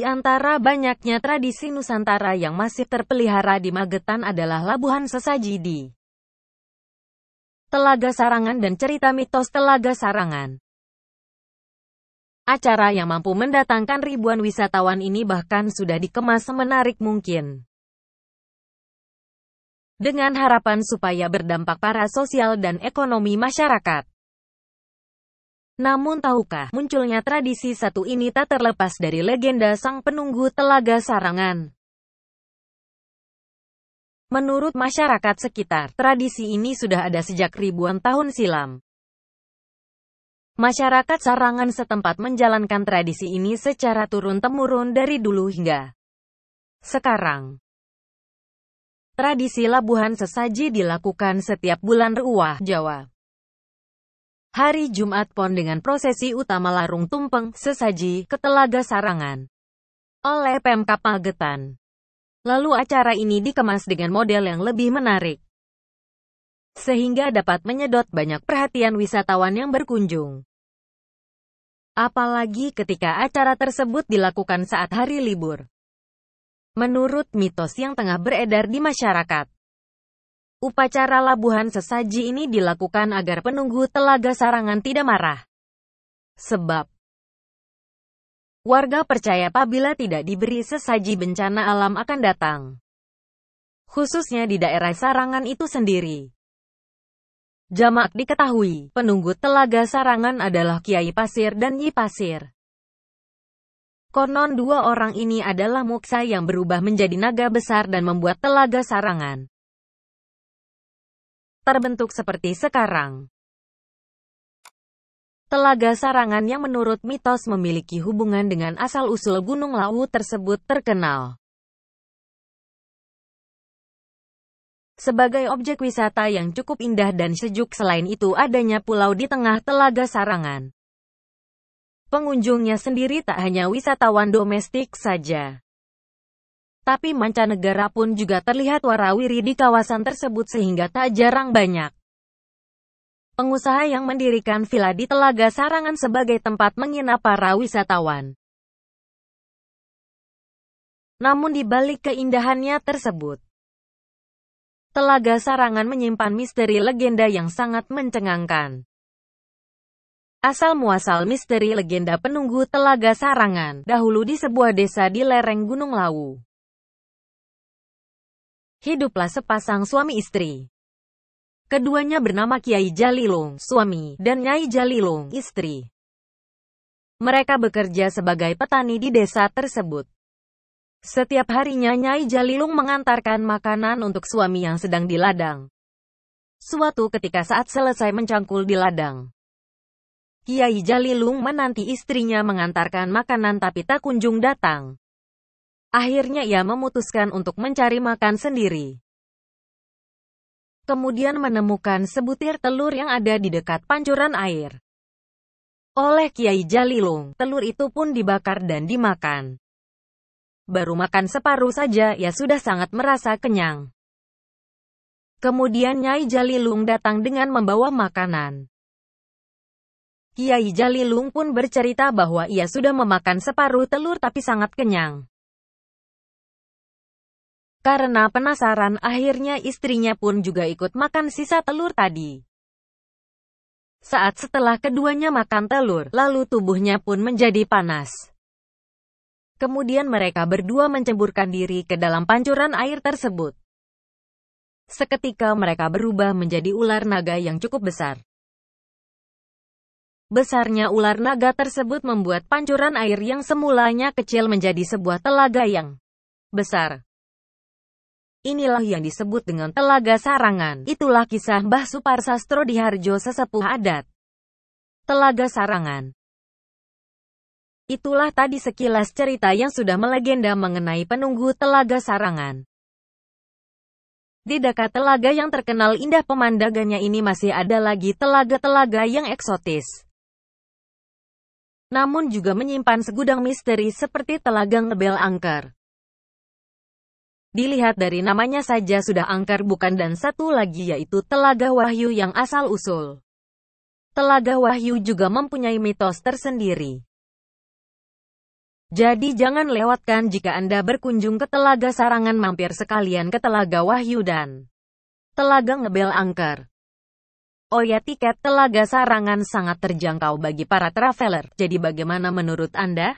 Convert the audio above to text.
antara banyaknya tradisi Nusantara yang masih terpelihara di Magetan adalah labuhan sesaji di Telaga Sarangan dan cerita mitos Telaga Sarangan. Acara yang mampu mendatangkan ribuan wisatawan ini bahkan sudah dikemas semenarik mungkin, dengan harapan supaya berdampak pada sosial dan ekonomi masyarakat. Namun tahukah, munculnya tradisi satu ini tak terlepas dari legenda sang penunggu Telaga Sarangan. Menurut masyarakat sekitar, tradisi ini sudah ada sejak ribuan tahun silam. Masyarakat Sarangan setempat menjalankan tradisi ini secara turun-temurun dari dulu hingga sekarang. Tradisi labuhan sesaji dilakukan setiap bulan Ruah, Jawa. Hari Jumat Pon dengan prosesi utama larung tumpeng sesaji ke Telaga Sarangan oleh Pemkab Magetan. Lalu acara ini dikemas dengan model yang lebih menarik, sehingga dapat menyedot banyak perhatian wisatawan yang berkunjung. Apalagi ketika acara tersebut dilakukan saat hari libur. Menurut mitos yang tengah beredar di masyarakat, upacara labuhan sesaji ini dilakukan agar penunggu Telaga Sarangan tidak marah. Sebab warga percaya apabila tidak diberi sesaji bencana alam akan datang. Khususnya di daerah Sarangan itu sendiri. Jamak diketahui, penunggu Telaga Sarangan adalah Kiai Pasir dan Nyi Pasir. Konon dua orang ini adalah muksa yang berubah menjadi naga besar dan membuat Telaga Sarangan terbentuk seperti sekarang. Telaga Sarangan yang menurut mitos memiliki hubungan dengan asal-usul Gunung Lawu tersebut terkenal sebagai objek wisata yang cukup indah dan sejuk. Selain itu adanya pulau di tengah Telaga Sarangan. Pengunjungnya sendiri tak hanya wisatawan domestik saja, tapi mancanegara pun juga terlihat warawiri di kawasan tersebut sehingga tak jarang banyak pengusaha yang mendirikan villa di Telaga Sarangan sebagai tempat menginap para wisatawan. Namun di balik keindahannya tersebut, Telaga Sarangan menyimpan misteri legenda yang sangat mencengangkan. Asal-muasal misteri legenda penunggu Telaga Sarangan, dahulu di sebuah desa di lereng Gunung Lawu, hiduplah sepasang suami istri. Keduanya bernama Kiai Jalilung, suami, dan Nyai Jalilung, istri. Mereka bekerja sebagai petani di desa tersebut. Setiap harinya Nyai Jalilung mengantarkan makanan untuk suami yang sedang di ladang. Suatu ketika saat selesai mencangkul di ladang, Kiai Jalilung menanti istrinya mengantarkan makanan tapi tak kunjung datang. Akhirnya ia memutuskan untuk mencari makan sendiri. Kemudian menemukan sebutir telur yang ada di dekat pancuran air oleh Kiai Jalilung. Telur itu pun dibakar dan dimakan. Baru makan separuh saja, ia sudah sangat merasa kenyang. Kemudian Nyai Jalilung datang dengan membawa makanan. Kiai Jalilung pun bercerita bahwa ia sudah memakan separuh telur tapi sangat kenyang. Karena penasaran, akhirnya istrinya pun juga ikut makan sisa telur tadi. Saat setelah keduanya makan telur, lalu tubuhnya pun menjadi panas. Kemudian mereka berdua menceburkan diri ke dalam pancuran air tersebut. Seketika mereka berubah menjadi ular naga yang cukup besar. Besarnya ular naga tersebut membuat pancuran air yang semulanya kecil menjadi sebuah telaga yang besar. Inilah yang disebut dengan Telaga Sarangan. Itulah kisah Mbah Suparsastro Diharjo, sesepuh adat Telaga Sarangan. Itulah tadi sekilas cerita yang sudah melegenda mengenai penunggu Telaga Sarangan. Di dekat telaga yang terkenal indah pemandangannya ini masih ada lagi telaga-telaga yang eksotis, namun juga menyimpan segudang misteri seperti Telaga Ngebel Angker. Dilihat dari namanya saja sudah angker bukan, dan satu lagi yaitu Telaga Wahyu yang asal-usul. Telaga Wahyu juga mempunyai mitos tersendiri. Jadi jangan lewatkan jika Anda berkunjung ke Telaga Sarangan, mampir sekalian ke Telaga Wahyu dan Telaga Ngebel Angker. Oh ya, tiket Telaga Sarangan sangat terjangkau bagi para traveler. Jadi bagaimana menurut Anda?